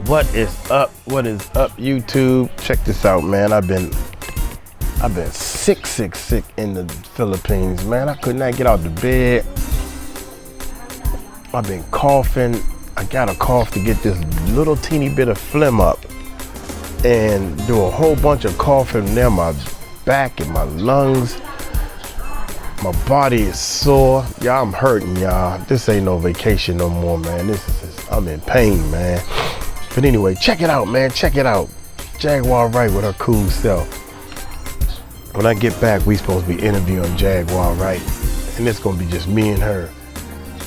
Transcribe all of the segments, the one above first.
What is up? What is up, YouTube? Check this out, man. I've been sick in the Philippines, man. I could not get out of bed. I've been coughing. I got a cough to get this little teeny bit of phlegm up and do a whole bunch of coughing down my back and my lungs. My body is sore. Y'all, I'm hurting, y'all. This ain't no vacation no more, man. I'm in pain, man. But anyway, check it out, man. Check it out. Jaguar Wright with her cool self. When I get back, we supposed to be interviewing Jaguar Wright, and it's gonna be just me and her.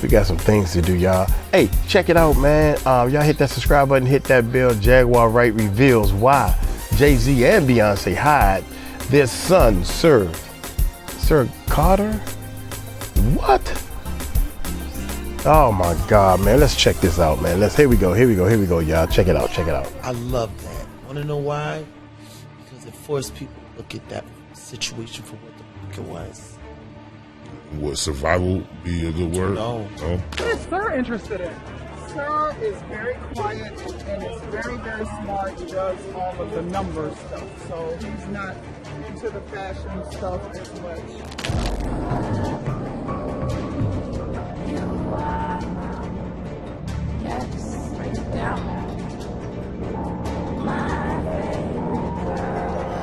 We got some things to do, y'all. Hey, check it out, man. Y'all hit that subscribe button, hit that bell. Jaguar Wright reveals why Jay-Z and Beyonce hide their son, 𝗟𝗜𝗡𝗞𝗦. What? Oh my God, man. Let's check this out, man. Here we go, y'all. Check it out. I love that. Want to know why? Because it forced people to look at that situation for what it was. Would survival be a good word? No. What is Sir interested in? Sir is very quiet and is very, very smart. He does all of the number stuff. So he's not into the fashion stuff as much.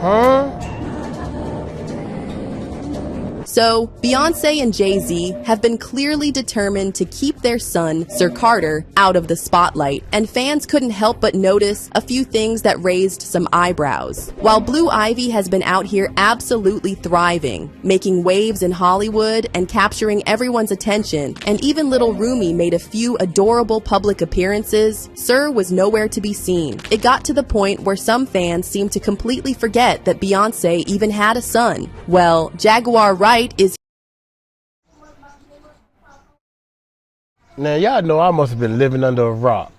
Huh? So, Beyonce and Jay-Z have been clearly determined to keep their son, 𝗟𝗏𝗡𝗞𝗦, out of the spotlight, and fans couldn't help but notice a few things that raised some eyebrows. While Blue Ivy has been out here absolutely thriving, making waves in Hollywood and capturing everyone's attention, and even little Rumi made a few adorable public appearances, Sir was nowhere to be seen. It got to the point where some fans seemed to completely forget that Beyonce even had a son. Well, Jaguar Wright is. Now y'all know I must have been living under a rock.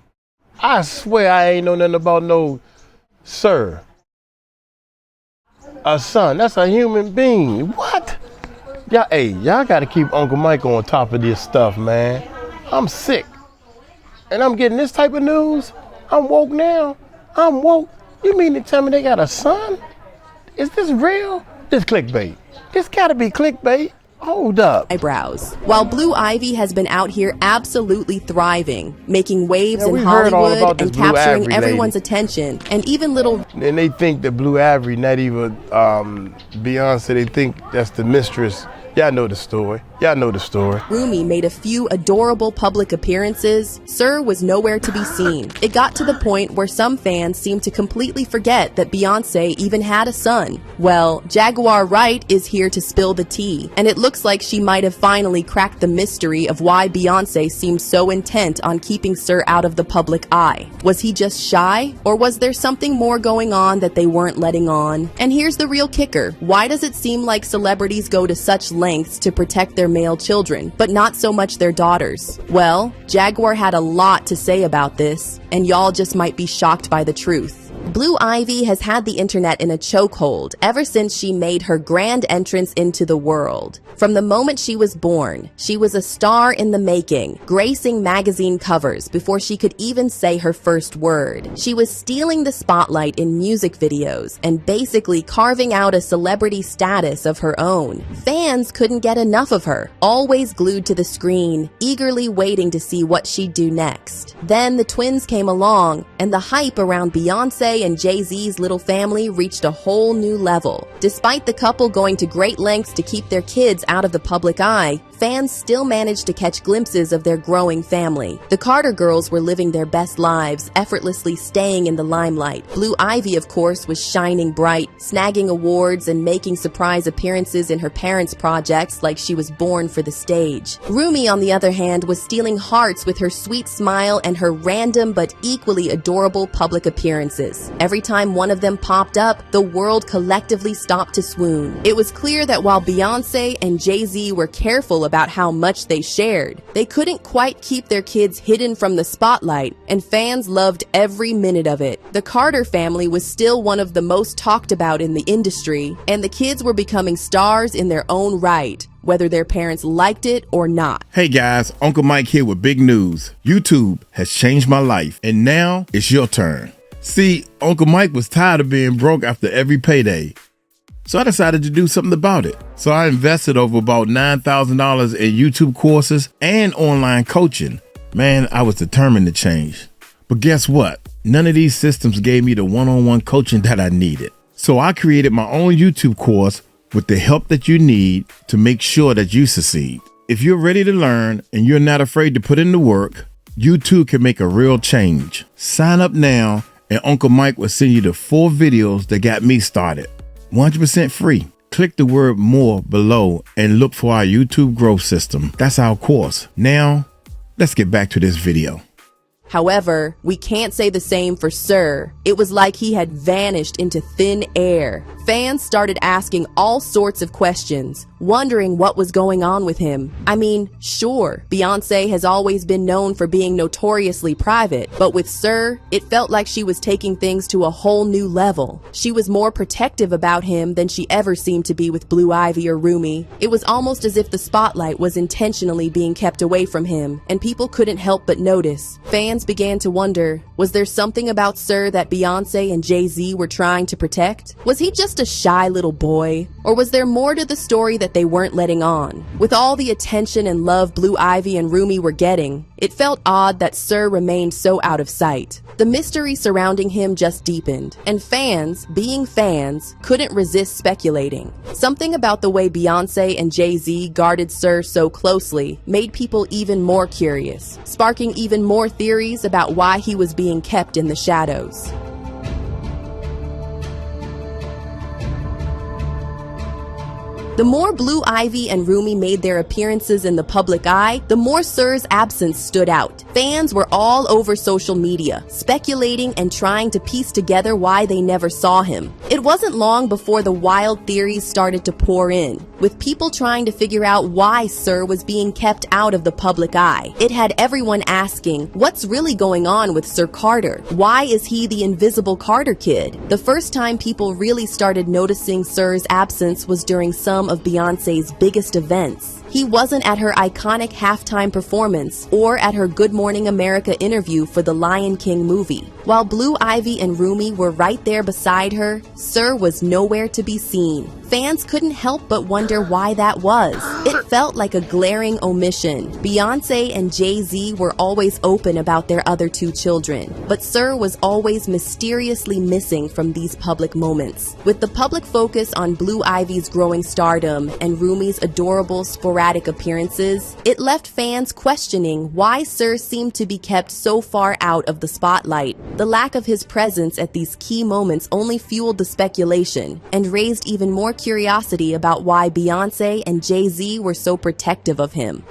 I swear I ain't know nothing about no sir. A son, that's a human being. What? Y'all gotta keep Uncle Mike on top of this stuff, man. I'm sick. And I'm getting this type of news? I'm woke now. I'm woke. You mean to tell me they got a son? Is this real? This clickbait. This gotta be clickbait. Hold up. Eyebrows. While Blue Ivy has been out here absolutely thriving, making waves in we heard all Hollywood about this and Blue capturing Ivy everyone's lady. attention, and even little And they think that Blue Ivy, not even Beyonce, they think that's the mistress. Y'all know the story. Rumi made a few adorable public appearances, Sir was nowhere to be seen. It got to the point where some fans seemed to completely forget that Beyonce even had a son. Well, Jaguar Wright is here to spill the tea, and it looks like she might have finally cracked the mystery of why Beyonce seemed so intent on keeping Sir out of the public eye. Was he just shy, or was there something more going on that they weren't letting on? And here's the real kicker. Why does it seem like celebrities go to such lengths to protect their male children, but not so much their daughters? Well, Jaguar had a lot to say about this, and y'all just might be shocked by the truth. Blue Ivy has had the internet in a chokehold ever since she made her grand entrance into the world. From the moment she was born, she was a star in the making, gracing magazine covers before she could even say her first word. She was stealing the spotlight in music videos and basically carving out a celebrity status of her own. Fans couldn't get enough of her, always glued to the screen, eagerly waiting to see what she'd do next. Then the twins came along, and the hype around Beyonce and Jay-Z's little family reached a whole new level. Despite the couple going to great lengths to keep their kids out of the public eye, fans still managed to catch glimpses of their growing family. The Carter girls were living their best lives, effortlessly staying in the limelight. Blue Ivy, of course, was shining bright, snagging awards and making surprise appearances in her parents' projects like she was born for the stage. Rumi, on the other hand, was stealing hearts with her sweet smile and her random but equally adorable public appearances. Every time one of them popped up, the world collectively stopped to swoon. It was clear that while Beyonce and Jay-Z were careful about how much they shared, they couldn't quite keep their kids hidden from the spotlight, and fans loved every minute of it. The Carter family was still one of the most talked about in the industry, and the kids were becoming stars in their own right. whether their parents liked it or not. Hey guys, Uncle Mike here with big news. YouTube has changed my life, and now it's your turn. See, Uncle Mike was tired of being broke after every payday. So I decided to do something about it. So I invested over about $9,000 in YouTube courses and online coaching. Man, I was determined to change. But guess what? None of these systems gave me the one-on-one coaching that I needed. So I created my own YouTube course with the help that you need to make sure that you succeed. If you're ready to learn and you're not afraid to put in the work, you too can make a real change. Sign up now and Uncle Mike will send you the 4 videos that got me started. 100% free. Click the word more below and look for our YouTube growth system. That's our course. Now, let's get back to this video. However, we can't say the same for Sir. It was like he had vanished into thin air. Fans started asking all sorts of questions, wondering what was going on with him. I mean, sure, Beyoncé has always been known for being notoriously private, but with Sir, it felt like she was taking things to a whole new level. She was more protective about him than she ever seemed to be with Blue Ivy or Rumi. It was almost as if the spotlight was intentionally being kept away from him, and people couldn't help but notice. Fans began to wonder, was there something about Sir that Beyoncé and Jay-Z were trying to protect? Was he just a shy little boy? Or was there more to the story that they weren't letting on? With all the attention and love Blue Ivy and Rumi were getting, it felt odd that Sir remained so out of sight. The mystery surrounding him just deepened, and fans, being fans, couldn't resist speculating. Something about the way Beyoncé and Jay-Z guarded Sir so closely made people even more curious, sparking even more theories about why he was being kept in the shadows. The more Blue Ivy and Rumi made their appearances in the public eye, the more Sir's absence stood out. Fans were all over social media, speculating and trying to piece together why they never saw him. It wasn't long before the wild theories started to pour in, with people trying to figure out why Sir was being kept out of the public eye. It had everyone asking, what's really going on with Sir Carter? Why is he the invisible Carter kid? The first time people really started noticing Sir's absence was during some of Beyoncé's biggest events. He wasn't at her iconic halftime performance or at her Good Morning America interview for the Lion King movie. While Blue Ivy and Rumi were right there beside her, Sir was nowhere to be seen. Fans couldn't help but wonder why that was. It felt like a glaring omission. Beyoncé and Jay-Z were always open about their other 2 children, but Sir was always mysteriously missing from these public moments. With the public focus on Blue Ivy's growing stardom and Rumi's adorable sporadic appearances, it left fans questioning why Sir seemed to be kept so far out of the spotlight. The lack of his presence at these key moments only fueled the speculation and raised even more curiosity about why Beyoncé and Jay-Z were so protective of him.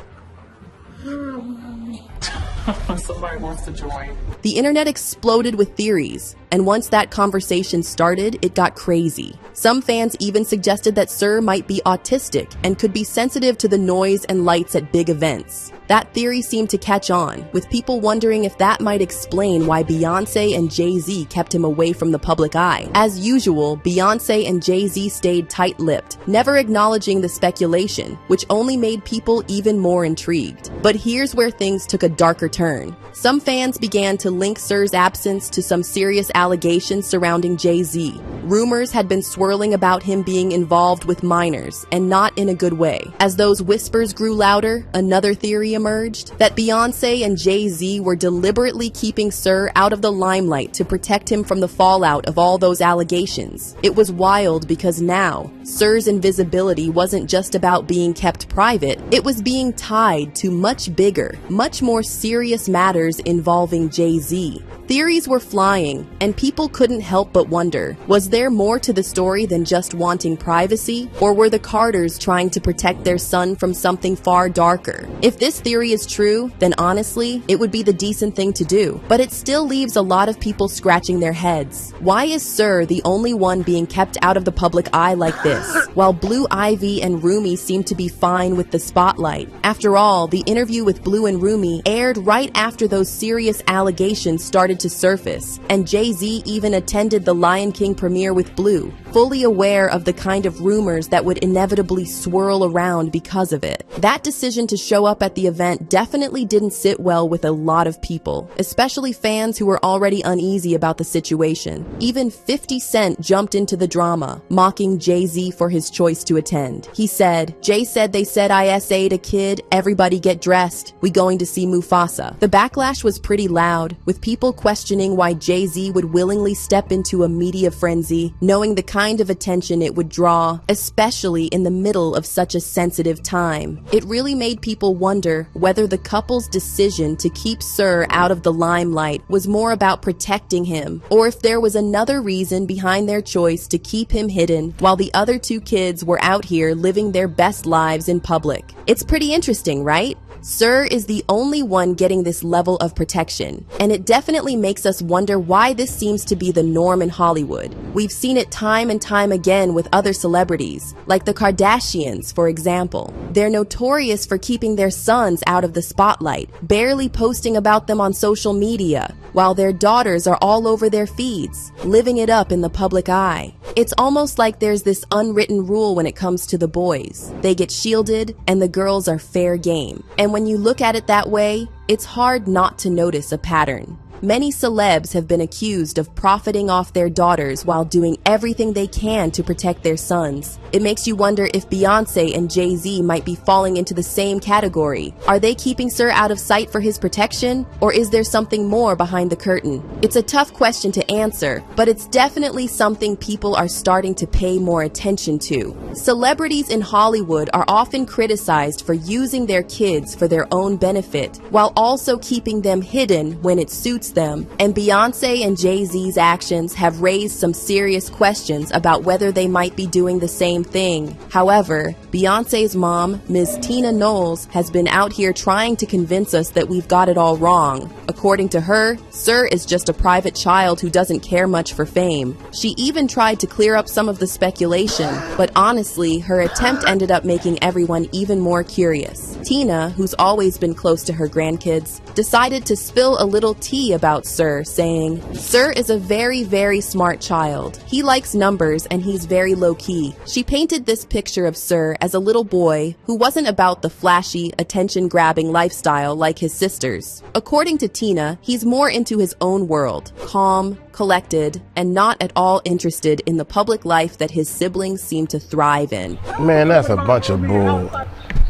Somebody wants to join. The internet exploded with theories, and once that conversation started, it got crazy. Some fans even suggested that Sir might be autistic and could be sensitive to the noise and lights at big events. That theory seemed to catch on, with people wondering if that might explain why Beyoncé and Jay-Z kept him away from the public eye. As usual, Beyoncé and Jay-Z stayed tight-lipped, never acknowledging the speculation, which only made people even more intrigued. But here's where things took a darker turn. Some fans began to link Sir's absence to some serious allegations surrounding Jay-Z. Rumors had been swirling about him being involved with minors, and not in a good way. As those whispers grew louder, another theory emerged, that Beyoncé and Jay-Z were deliberately keeping Sir out of the limelight to protect him from the fallout of all those allegations. It was wild because now, Sir's invisibility wasn't just about being kept private, it was being tied to much bigger, much more serious matters involving Jay-Z. Theories were flying, and people couldn't help but wonder, was there more to the story than just wanting privacy, or were the Carters trying to protect their son from something far darker? If this theory is true, then honestly, it would be the decent thing to do, but it still leaves a lot of people scratching their heads. Why is Sir the only one being kept out of the public eye like this, while Blue Ivy and Rumi seem to be fine with the spotlight? After all, the interview with Blue and Rumi aired right after those serious allegations started to surface, and Jay-Z even attended the Lion King premiere premiere with Blue, fully aware of the kind of rumors that would inevitably swirl around because of it. That decision to show up at the event definitely didn't sit well with a lot of people, especially fans who were already uneasy about the situation. Even 50 Cent jumped into the drama, mocking Jay-Z for his choice to attend. He said, "Jay said they said I SA'd a kid, everybody get dressed. We going to see Mufasa." The backlash was pretty loud, with people questioning why Jay-Z would willingly step into a media frenzy, knowing the kind of attention it would draw, especially in the middle of such a sensitive time. It really made people wonder whether the couple's decision to keep 𝗟 out of the limelight was more about protecting him, or if there was another reason behind their choice to keep him hidden while the other two kids were out here living their best lives in public. It's pretty interesting, right? 𝗟 is the only one getting this level of protection, and it definitely makes us wonder why this seems to be the norm in Hollywood. We've seen it time and time again with other celebrities, like the Kardashians, for example. They're notorious for keeping their sons out of the spotlight, barely posting about them on social media, while their daughters are all over their feeds, living it up in the public eye. It's almost like there's this unwritten rule when it comes to the boys. They get shielded, and the girls are fair game. And when you look at it that way, it's hard not to notice a pattern. Many celebs have been accused of profiting off their daughters while doing everything they can to protect their sons. It makes you wonder if Beyoncé and Jay-Z might be falling into the same category. Are they keeping 𝗟 out of sight for his protection, or is there something more behind the curtain? It's a tough question to answer, but it's definitely something people are starting to pay more attention to. Celebrities in Hollywood are often criticized for using their kids for their own benefit, while also keeping them hidden when it suits them, and Beyoncé and Jay-Z's actions have raised some serious questions about whether they might be doing the same thing. However, Beyoncé's mom, Ms. Tina Knowles, has been out here trying to convince us that we've got it all wrong. According to her, 𝗟 is just a private child who doesn't care much for fame. She even tried to clear up some of the speculation, but honestly, her attempt ended up making everyone even more curious. Tina, who's always been close to her grandkids, decided to spill a little tea about 𝗟, saying, "𝗟 is a very, very smart child. He likes numbers and he's very low-key." She painted this picture of 𝗟 as a little boy who wasn't about the flashy, attention-grabbing lifestyle like his sisters. According to Tina, he's more into his own world, calm, collected, and not at all interested in the public life that his siblings seem to thrive in. Man, that's a bunch of bull.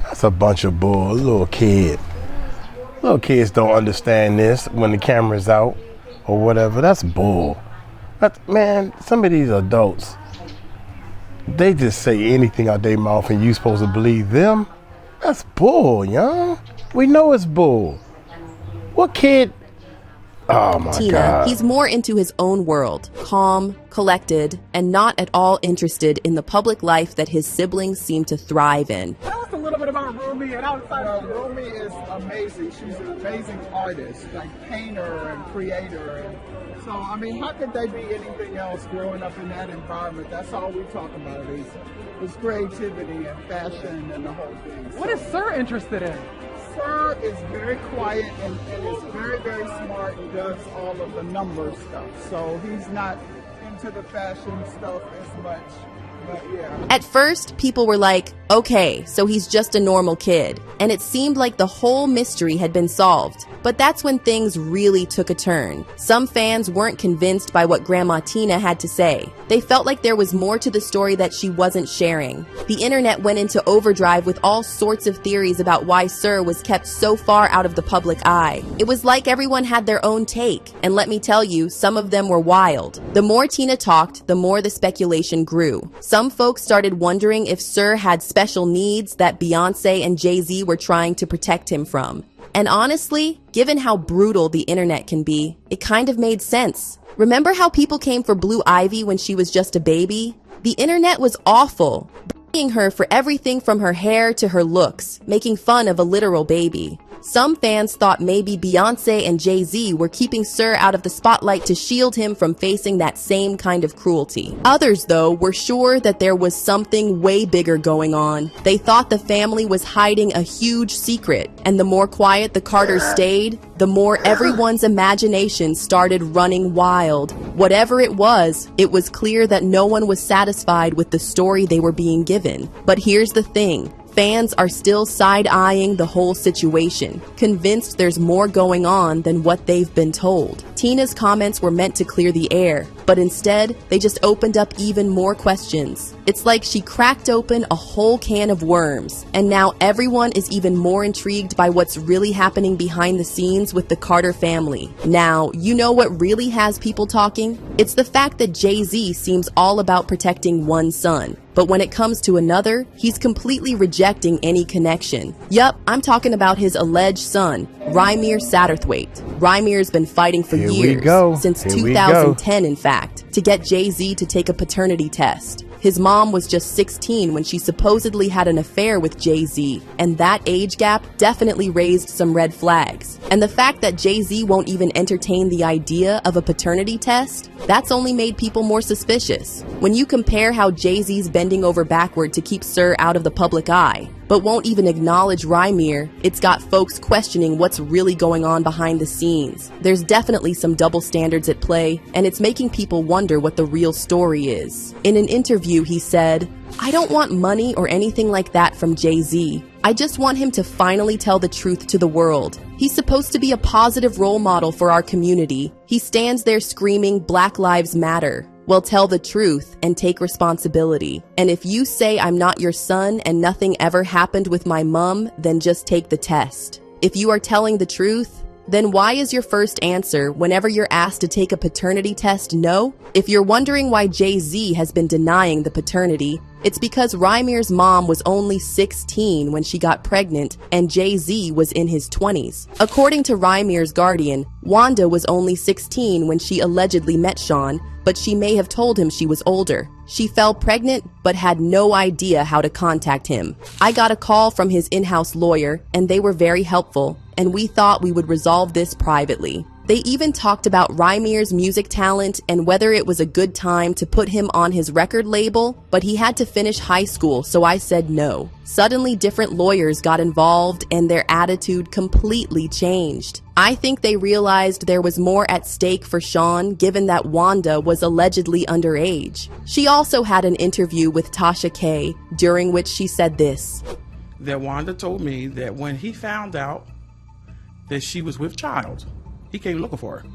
That's a bunch of bull. A little kid. Little kids don't understand this when the camera's out or whatever. That's bull. Man, some of these adults, they just say anything out their mouth and you supposed to believe them. That's bull, young. We know it's bull. What kid? Oh my Tina, God. he's more into his own world, calm, collected, and not at all interested in the public life that his siblings seem to thrive in. Tell us a little bit about Rumi and outside of Rumi is amazing. She's an amazing artist, like painter and creator. So, I mean, how could they be anything else growing up in that environment? That's all we talk about is creativity and fashion and the whole thing. What is 𝗟 interested in? 𝗟 is very quiet and is very, very smart and does all of the number stuff. So he's not into the fashion stuff as much. But yeah. At first, people were like, okay, so he's just a normal kid. And it seemed like the whole mystery had been solved. But that's when things really took a turn. Some fans weren't convinced by what Grandma Tina had to say. They felt like there was more to the story that she wasn't sharing. The internet went into overdrive with all sorts of theories about why 𝗟 was kept so far out of the public eye. It was like everyone had their own take, and let me tell you, some of them were wild. The more Tina talked, the more the speculation grew. Some folks started wondering if 𝗟 had special needs that Beyoncé and Jay-Z were trying to protect him from. And honestly, given how brutal the internet can be, it kind of made sense. Remember how people came for Blue Ivy when she was just a baby? The internet was awful. her for everything from her hair to her looks, making fun of a literal baby. Some fans thought maybe Beyoncé and Jay-Z were keeping Sir out of the spotlight to shield him from facing that same kind of cruelty. Others, though, were sure that there was something way bigger going on. They thought the family was hiding a huge secret, and the more quiet the Carters stayed, the more everyone's imagination started running wild. Whatever it was clear that no one was satisfied with the story they were being given. But here's the thing. Fans are still side-eyeing the whole situation, convinced there's more going on than what they've been told. Tina's comments were meant to clear the air, but instead, they just opened up even more questions. It's like she cracked open a whole can of worms, and now everyone is even more intrigued by what's really happening behind the scenes with the Carter family. Now, you know what really has people talking? It's the fact that Jay-Z seems all about protecting one son. But when it comes to another, he's completely rejecting any connection. Yup, I'm talking about his alleged son, 𝗟𝗢𝗡𝗞𝗦. 𝗟𝗢𝗡𝗞𝗏's been fighting for years, since 2010 in fact, to get Jay-Z to take a paternity test. His mom was just 16 when she supposedly had an affair with Jay-Z, and that age gap definitely raised some red flags. And the fact that Jay-Z won't even entertain the idea of a paternity test, that's only made people more suspicious. When you compare how Jay-Z's bending over backward to keep Sir out of the public eye, but won't even acknowledge 𝗟𝗡𝗡𝗏, it's got folks questioning what's really going on behind the scenes. There's definitely some double standards at play, and it's making people wonder what the real story is. In an interview, he said, "I don't want money or anything like that from Jay-Z. I just want him to finally tell the truth to the world. He's supposed to be a positive role model for our community. He stands there screaming Black Lives Matter. Well, tell the truth and take responsibility. And if you say I'm not your son and nothing ever happened with my mom, then just take the test. If you are telling the truth, then why is your first answer whenever you're asked to take a paternity test no? If you're wondering why Jay-Z has been denying the paternity, it's because 𝗟𝗡𝗡𝗏's mom was only 16 when she got pregnant and Jay-Z was in his 20s. According to 𝗟𝗡𝗏's guardian, Wanda was only 16 when she allegedly met Sean, but she may have told him she was older. She fell pregnant but had no idea how to contact him. I got a call from his in-house lawyer and they were very helpful, and we thought we would resolve this privately. They even talked about 𝗟𝗡𝗏's music talent and whether it was a good time to put him on his record label, but he had to finish high school, so I said no. Suddenly, different lawyers got involved and their attitude completely changed. I think they realized there was more at stake for Sean, given that Wanda was allegedly underage. She also had an interview with Tasha K, during which she said this. That Wanda told me that when he found out that she was with child, he came looking for her.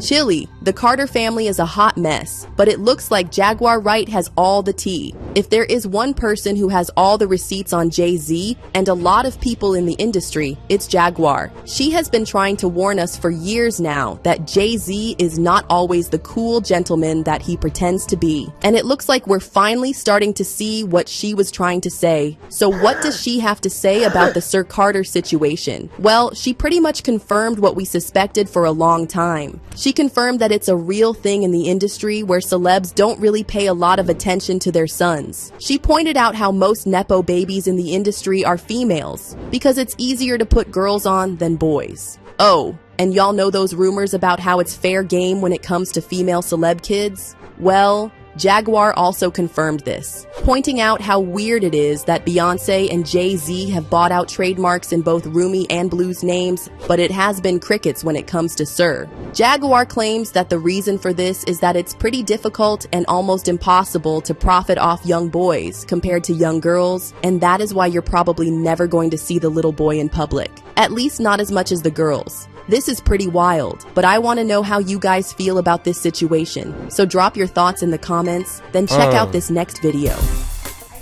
Chilly, the Carter family is a hot mess, but it looks like Jaguar Wright has all the tea. If there is one person who has all the receipts on Jay-Z, and a lot of people in the industry, it's Jaguar. She has been trying to warn us for years now that Jay-Z is not always the cool gentleman that he pretends to be. And it looks like we're finally starting to see what she was trying to say. So what does she have to say about the Sir Carter situation? Well, she pretty much confirmed what we suspected for a long time. She confirmed that it's a real thing in the industry where celebs don't really pay a lot of attention to their sons. She pointed out how most Nepo babies in the industry are females, because it's easier to put girls on than boys. Oh, and y'all know those rumors about how it's fair game when it comes to female celeb kids? Well, Jaguar also confirmed this, pointing out how weird it is that Beyoncé and Jay-Z have bought out trademarks in both Rumi and Blue's names, but it has been crickets when it comes to Sir. Jaguar claims that the reason for this is that it's pretty difficult and almost impossible to profit off young boys compared to young girls, and that is why you're probably never going to see the little boy in public, at least not as much as the girls. This is pretty wild, but I want to know how you guys feel about this situation. So drop your thoughts in the comments, then check out this next video.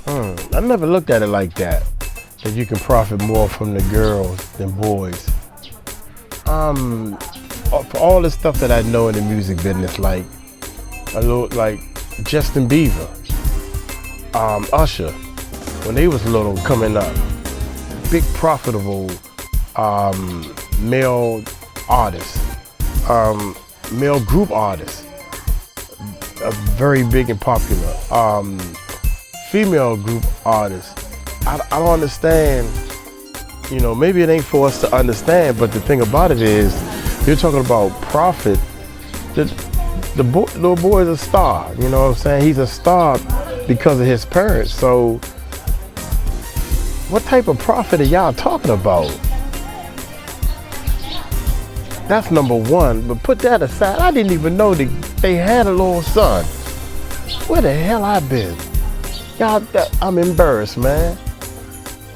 I never looked at it like that you can profit more from the girls than boys. For all the stuff that I know in the music business, like Justin Bieber, Usher, when they was little coming up, big profitable male artists, male group artists, very big and popular. female group artists, I don't understand. You know, maybe it ain't for us to understand, but the thing about it is, you're talking about profit. The little boy is a star. You know what I'm saying? He's a star because of his parents. So, what type of profit are y'all talking about? That's number one. But put that aside. I didn't even know that they had a little son. Where the hell I been? Y'all, I'm embarrassed, man.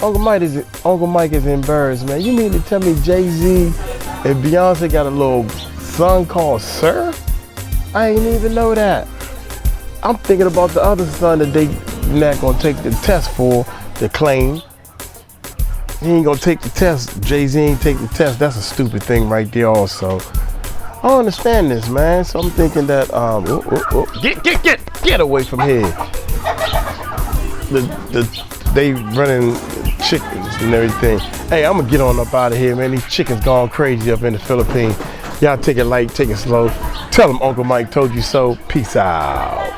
Uncle Mike is embarrassed, man. You mean to tell me Jay-Z and Beyonce got a little son called Sir? I ain't even know that. I'm thinking about the other son that they not gonna take the test for, the claim. He ain't gonna take the test. Jay-Z ain't take the test. That's a stupid thing right there also. I don't understand this, man. So I'm thinking that, get away from here. They running chickens and everything. Hey, I'm gonna get on up out of here, man. These chickens gone crazy up in the Philippines. Y'all take it light, take it slow. Tell them Uncle Mike told you so. Peace out.